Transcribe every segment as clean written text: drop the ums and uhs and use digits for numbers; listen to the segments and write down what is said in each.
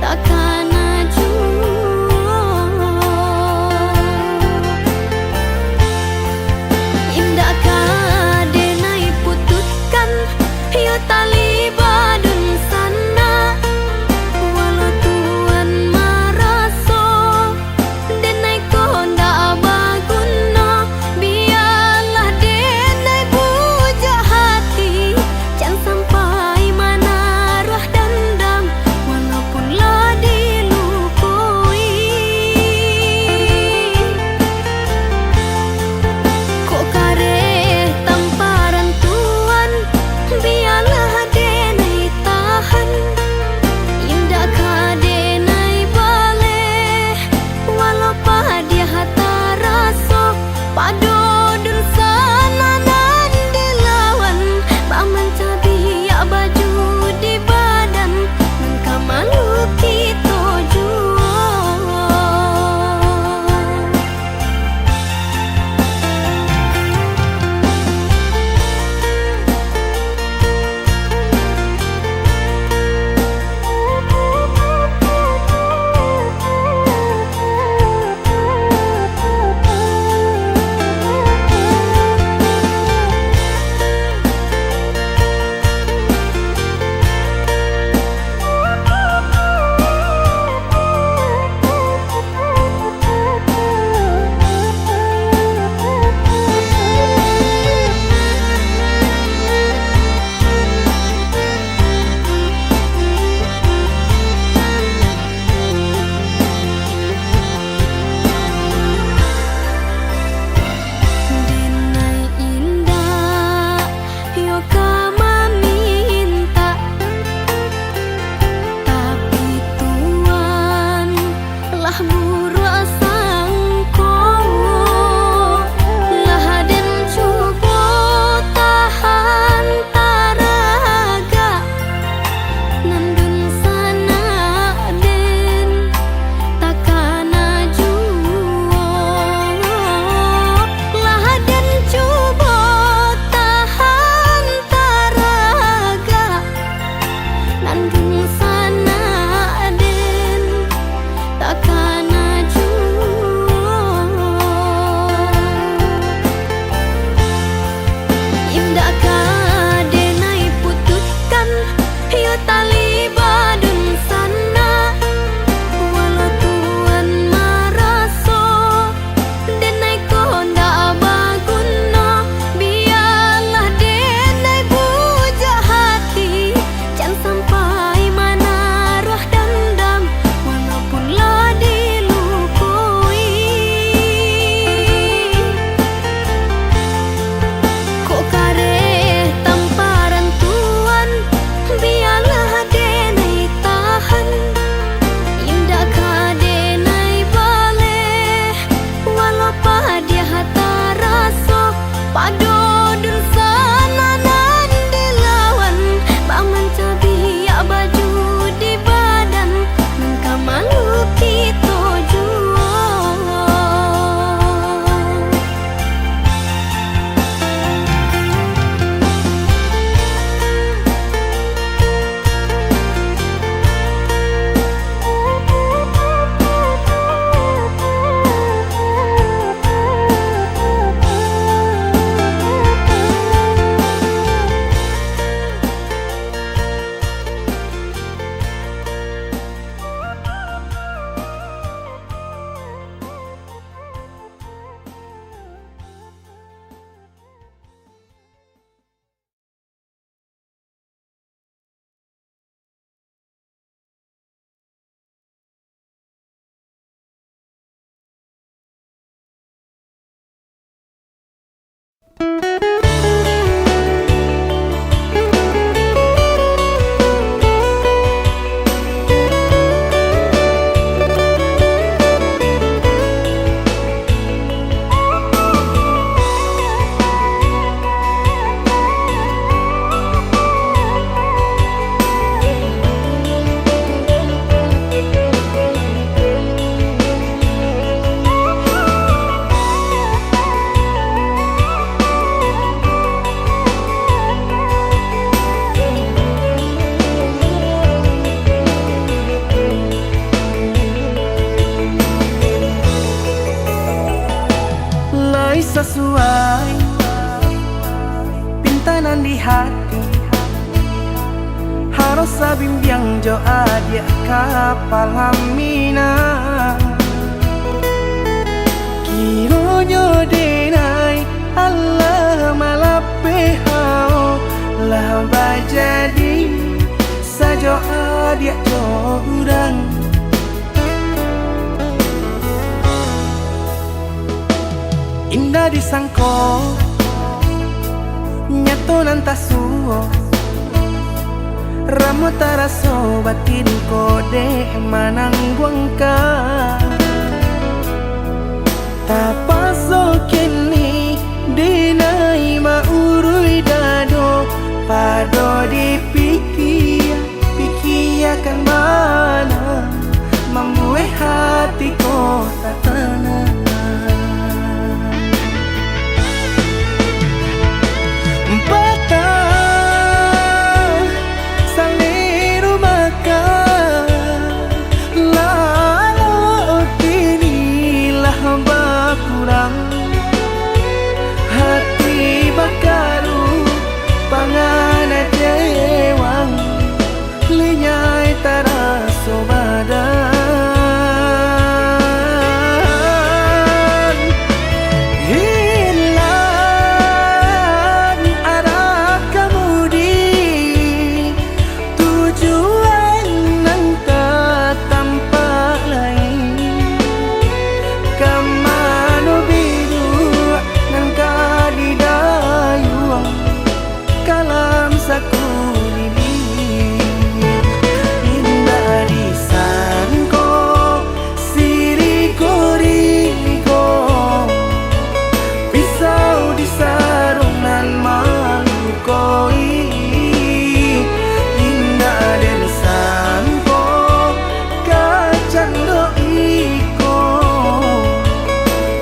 Takkan tuai pintanan di hati harus sabimbiang jo adia kapal hamina kiro nyo denai Allah malape hao lah bajadi sajo adia jo urang indah disangko nyato nantasuo ramu taraso batin kode manangguangka tapaso kini dinai maurui dado pado pikiakan mana membuat hatiku tak tenang. Hati bakaru pangana jewang linyai taraso badan hilang arah kemudi tujuan nangka tampak lain kamano biru nangka di dayuang kalam sakulili indah disangko siriko pisau di sarungan malukoi indah dan sangko kacang doiko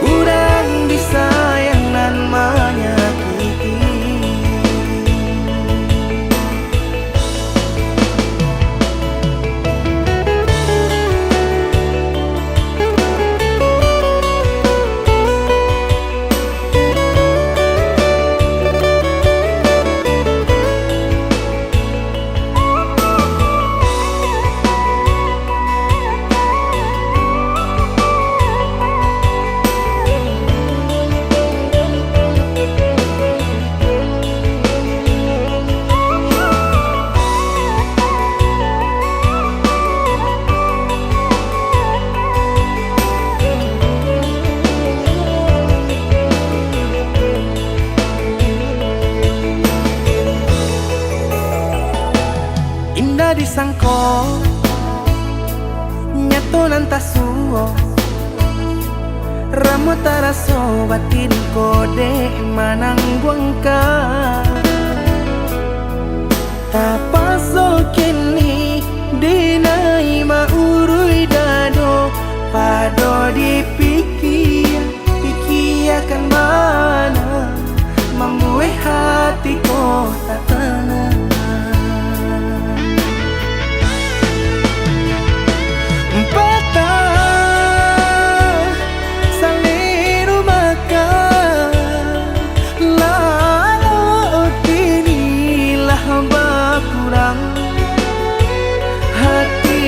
urang disayangan menyakiti indah disangko nyato nantasuo ramu taraso batin kode manangguangka tapaso kini dinai maurui dado pado pikiakan mana membuat hatiku tak tenang. Hati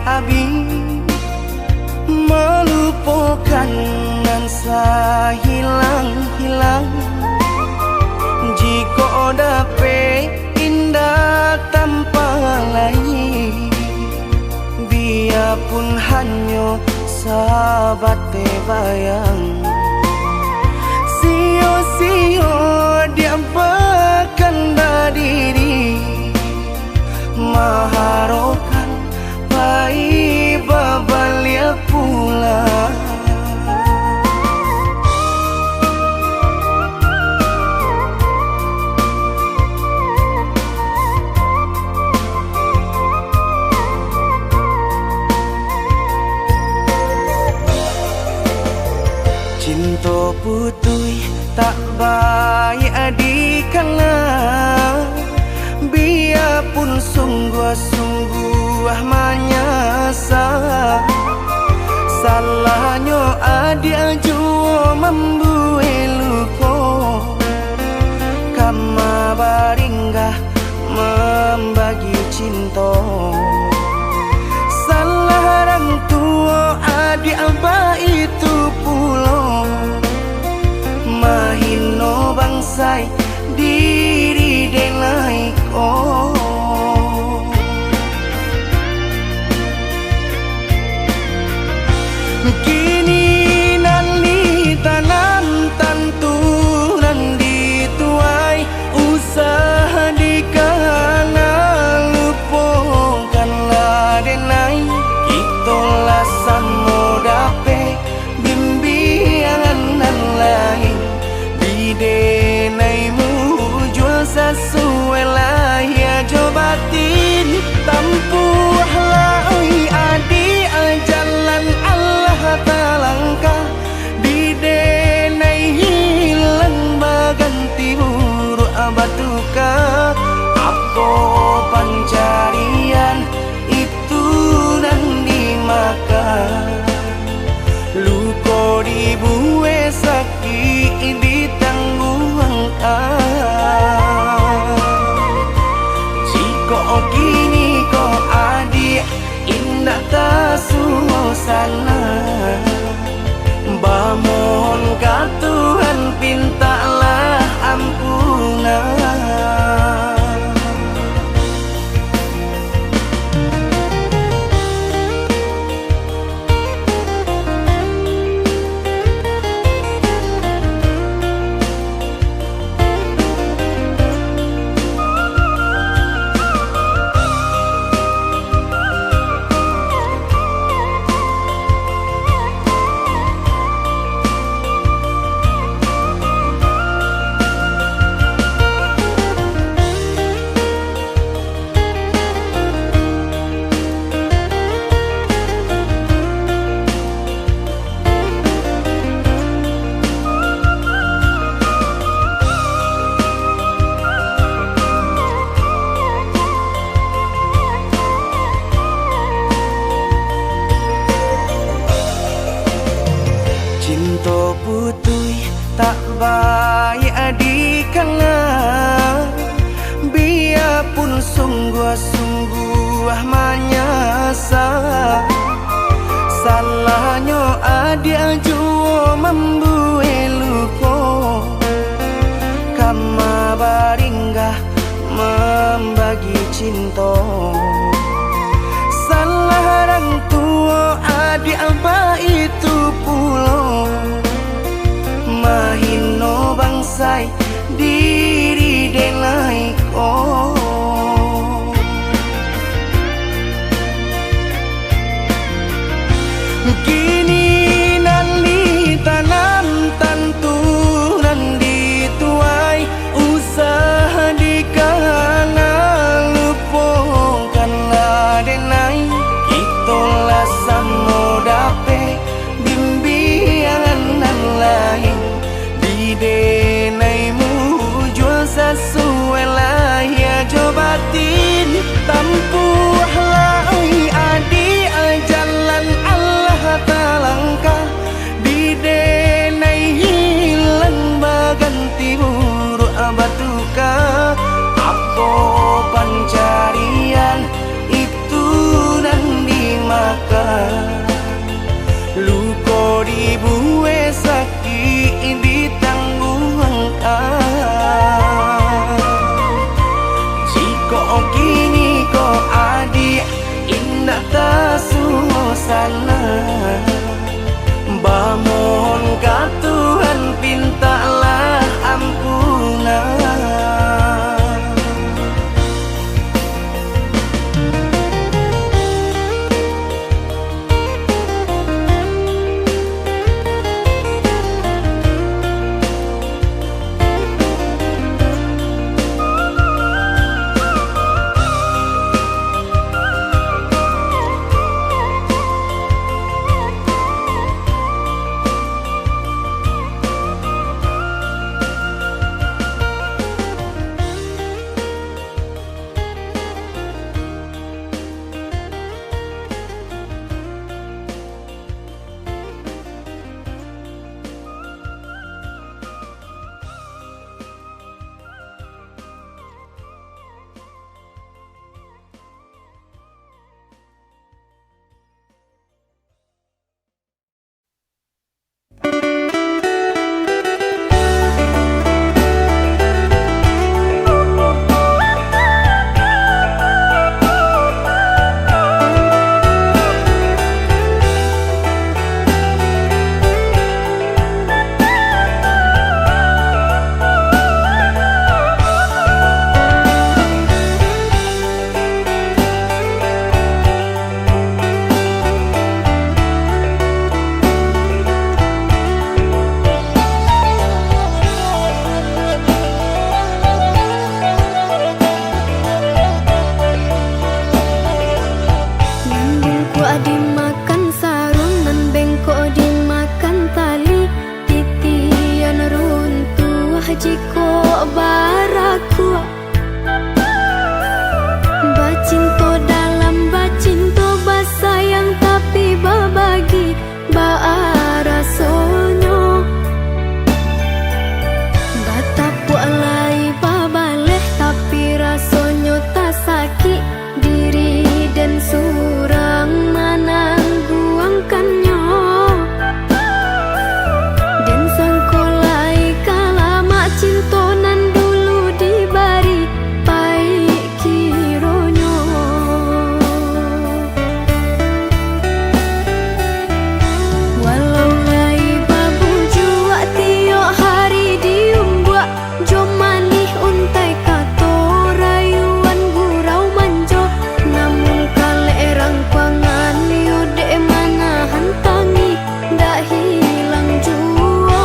abi melupakan nan hilang-hilang. Jika dapat indah tanpa lain, biarpun hanya sahabat bayang. Sio-sio dia bahkan diri maharokan baik babalia pula. Cinta putui tak baik adikana, biarpun sungguh-sungguh menyasa. Salahnya adik jua membuat luka, kama baringgah membagi cinta. Salah orang tua adik abah itu pulau, mahino bangsai diri denai ko. Kini nali tanam tantu nan dituai, usaha dikana lupakanlah denai. Itulah samo dape bimbingan nan lain, bidenaimu jual sesuai lah ya jobatin. Tampuhlah oi adi jalan Allah talangkah, bidenai hilang baganti buruk abatuka. Apa pencarian itu dan dimakan, luka dibuat sakit ditanggung. Jika kini kau adik indah tak suasana, bamohon ka Tuhan pintalah ampunan. Cinta putui tak baik adikana, biarpun sungguh-sungguh menyasa. Salahnya adik jua membuat luka, kama baringgah membagi cinta. Salah orang tua adik abah itu pulau, mahino bangsai diri denai ko. Kini nali tanam tantu nan dituai, usaha dikana lupakanlah denai. Itulah samo dape bimbingan nan lain, bidenaimu jual sesuai lah ya jobatin. Tampuhlah oi adi jalan Allah dimakan sarung nan bengkok dimakan tali, titian runtuh jiko baraku. Bacinto dalam bacinto basayang tapi babagi baarasonyo. Batapu alai babaleh tapi rasonyo tak sakit diri dan surang menangguangkannya. Dan sangkolai kalama cintonan dulu dibari pai kironyo. Walau lai babu jua tiok hari diumbuak, jom manih untai kato rayuan gurau manjo. Namun kale erang pangan yode mana hantangi dak hilang juo.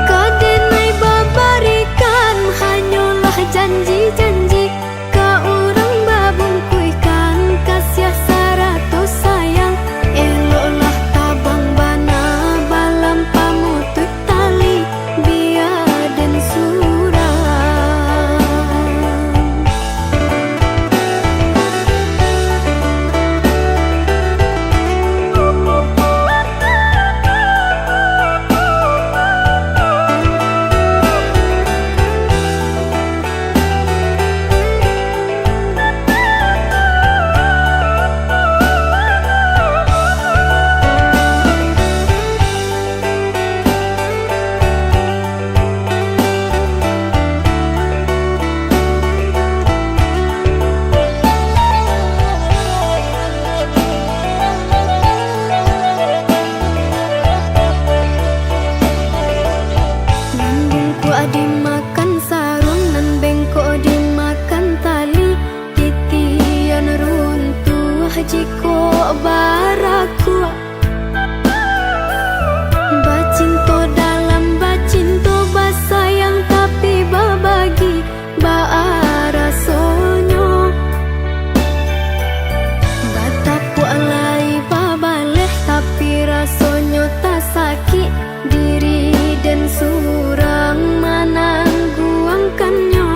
Kadenai babarikan hanyalah janji-janji, ka urang babungkuikan kasih saratus sayang. Eloklah tabang bana balam pamutut tali biar dan surang. Bungkuk dimakan sarung nan bengkok dimakan tali, titian runtuh jiko baraku. Bacinto dalam bacinto basayang tapi babagi baarasonyo. Batapu alai babaleh tapi rasonyo tak sakit diri dan surang menangguangkannya.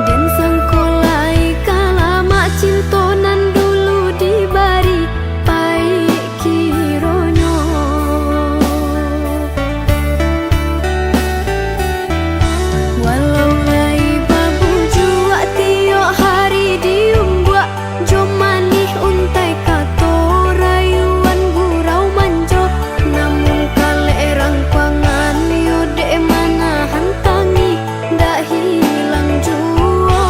Dan sangkolai kalama cintonan dulu dibari pai kironyo. Walau lai babu jua tiok hari diumbuak, jom manih untai kato rayuan gurau manjo. Namun kale erang pangan yode mana hantangi dak hilang juo.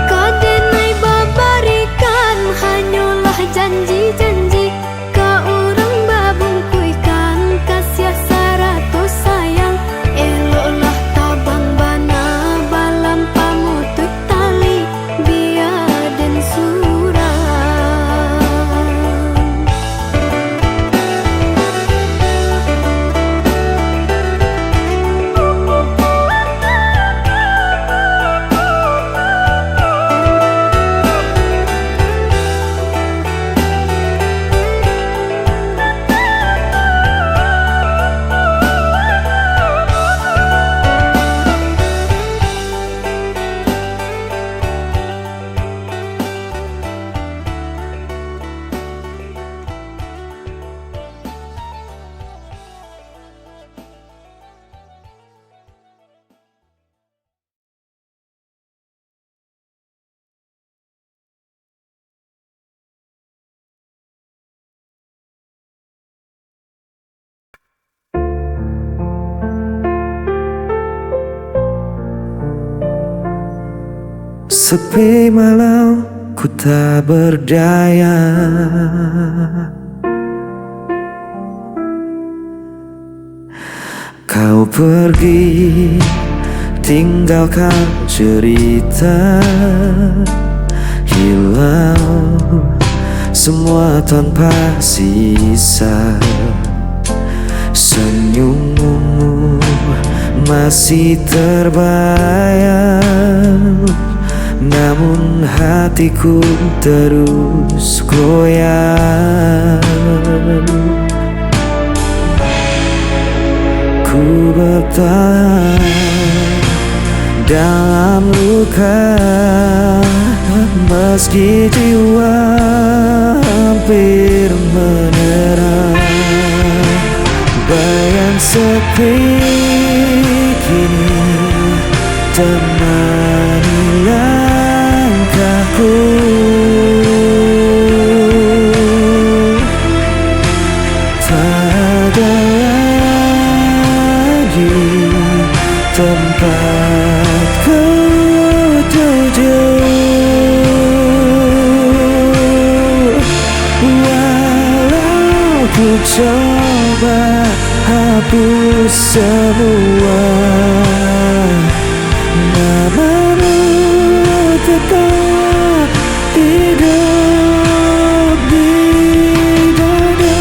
Kadenai babarikan hanyalah janji-janji, ka urang babungkuikan kasih saratus sayang. Eloklah tabang bana balam pamutut tali biar dan surang. Sepi malam ku tak berdaya, kau pergi tinggalkan cerita, hilang semua tanpa sisa. Senyummu masih terbayang hatiku terus goyang. Ku bertahan dalam luka, meski jiwa hampir menyerah. Bayang sepi kini temani langkahku. Tak ada lagi tempatku tuju. Walau ku coba hapus semua, namamu tetap hidup di dada.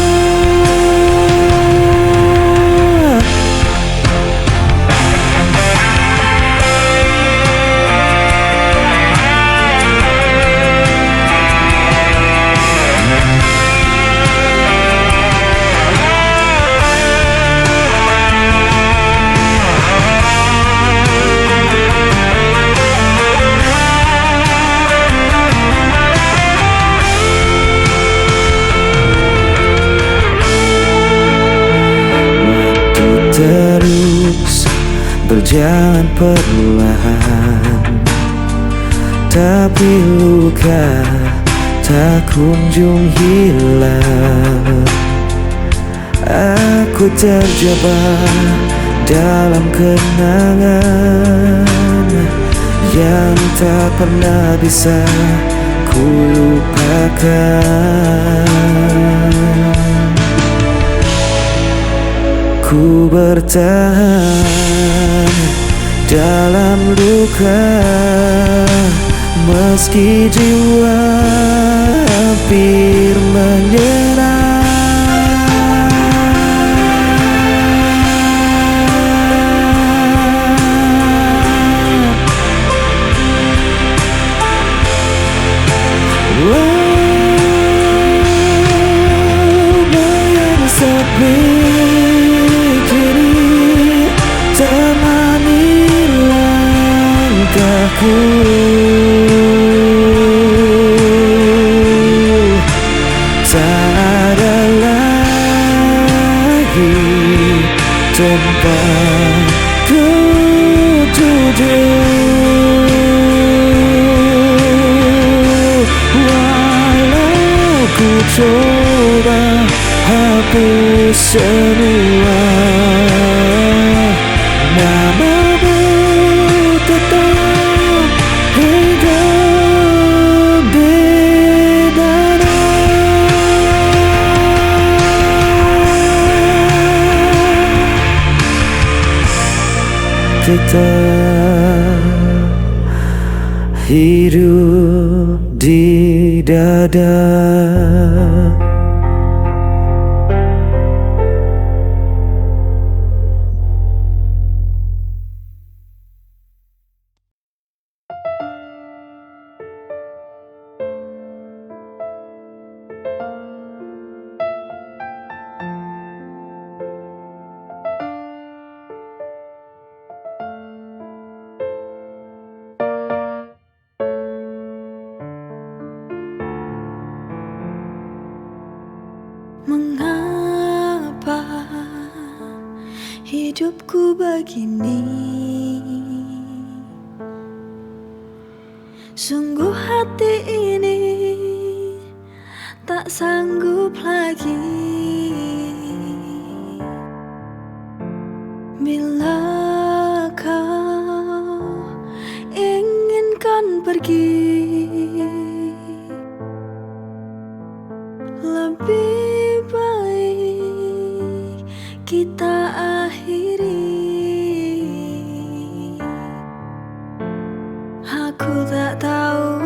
Terus berjalan perlahan, tapi luka tak kunjung hilang. Aku terjebak dalam kenangan yang tak pernah bisa ku lupakan. Ku bertahan dalam luka, meski jiwa hampir menyerah. Bayang sepi temani langkahku. Tak ada lagi tempatku tuju. Walau ku coba hapus semua, namamu tetap hidup di dada. Tetap hidup di dada. Mengapa hidupku begini? Sungguh hati ini tak sanggup lagi. Bila kau inginkan pergi, lebih baik kita akhiri. Aku tak tahu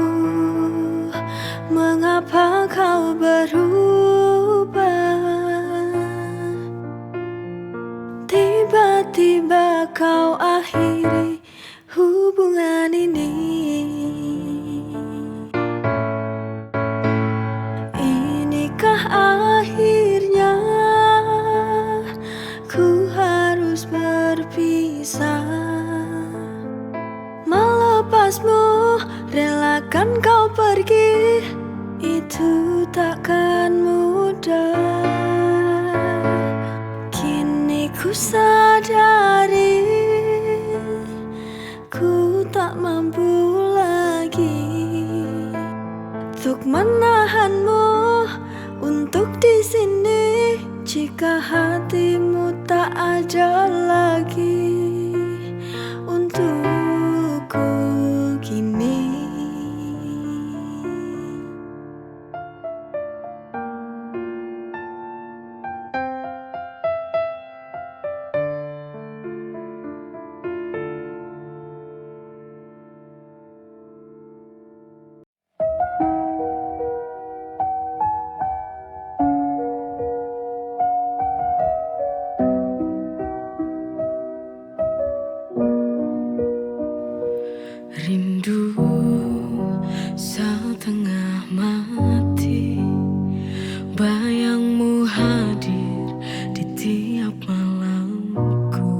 mengapa kau berubah. Tiba-tiba kau akhiri hubungan ini. membuatmu relakan kau pergi, itu takkan mudah. Kini ku sadari, ku tak mampu lagi untuk menahanmu untuk di sini. Jika hatimu tak ada lagi untukku kini. Rindu setengah mati, bayangmu hadir di tiap malamku,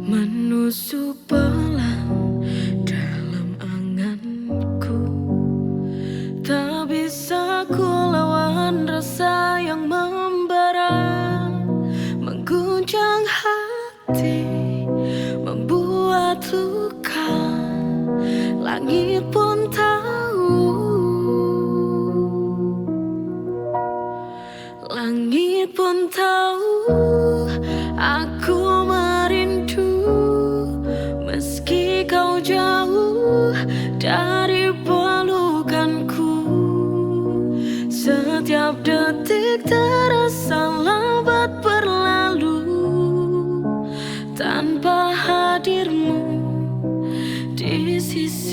menusuk pelan dalam anganku. Tak bisa ku lawan rasa yang membara, mengguncang hati, membuat luka. Langit pun tahu, langit pun tahu, aku merindu. Meski kau jauh dari pelukanku, setiap detik terasa lambat berlalu tanpa hadirmu di sisiku.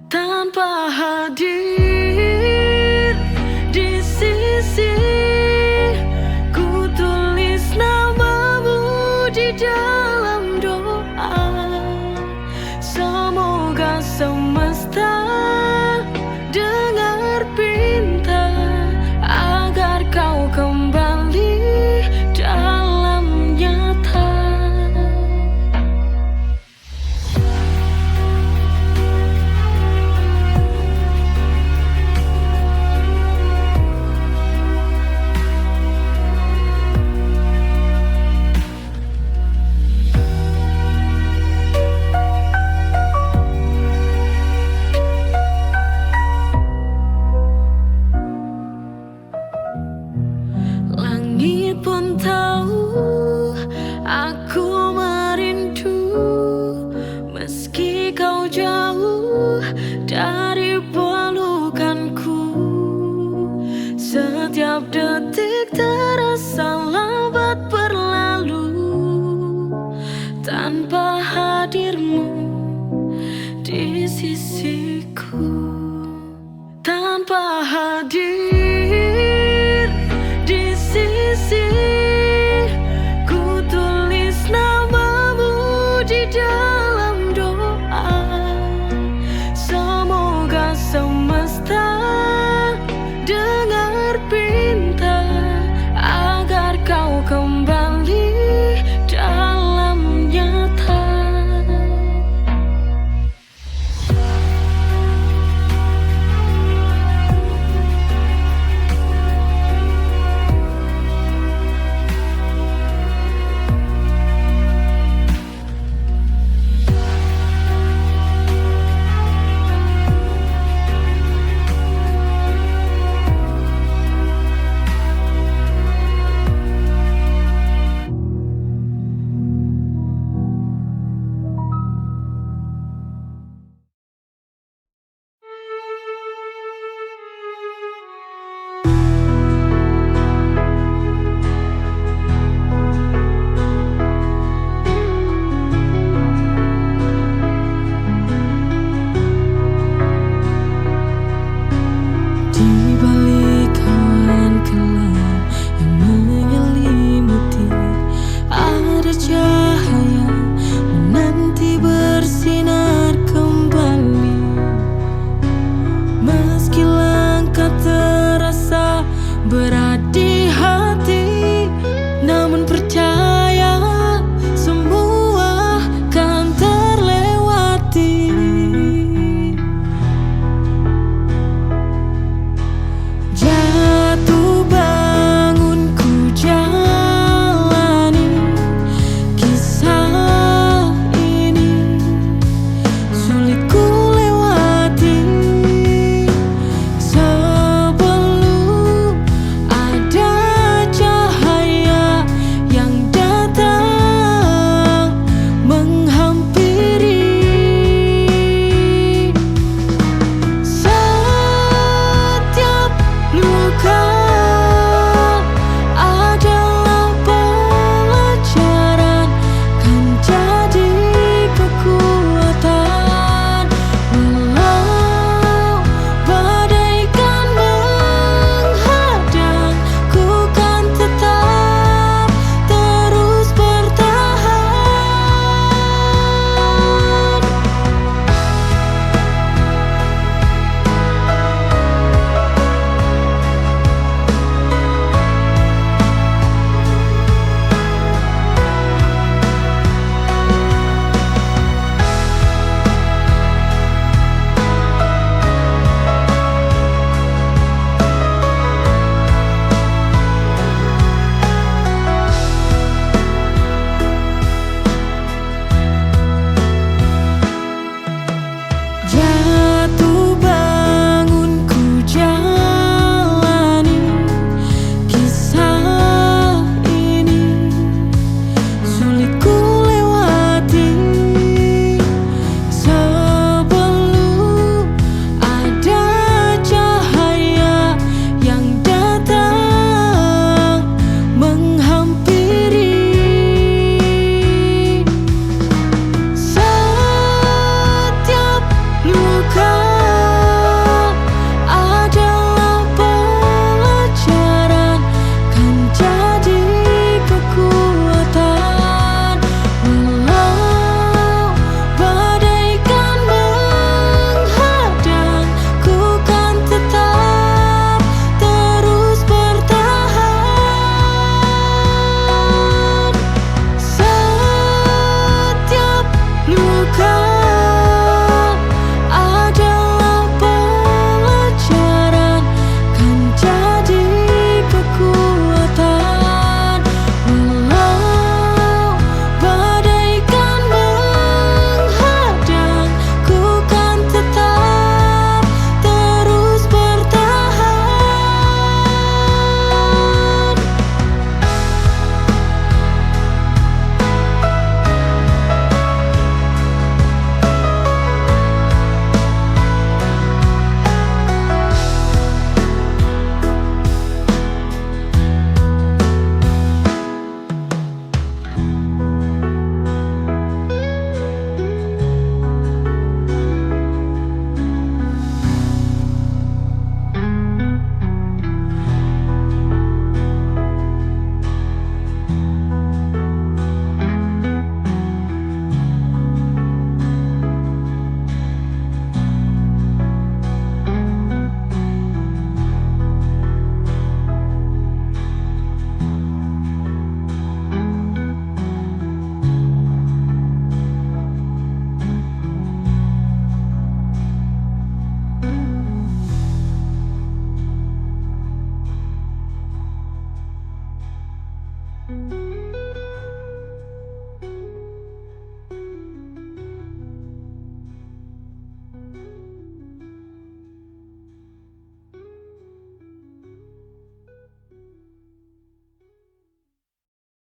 Tanpa hadir di sisi, ku tulis namamu di dalam doa. Semoga semesta dengar pinta agar kau kembali dalam nyata. Langit pun tahu, aku merindu. Meski kau jauh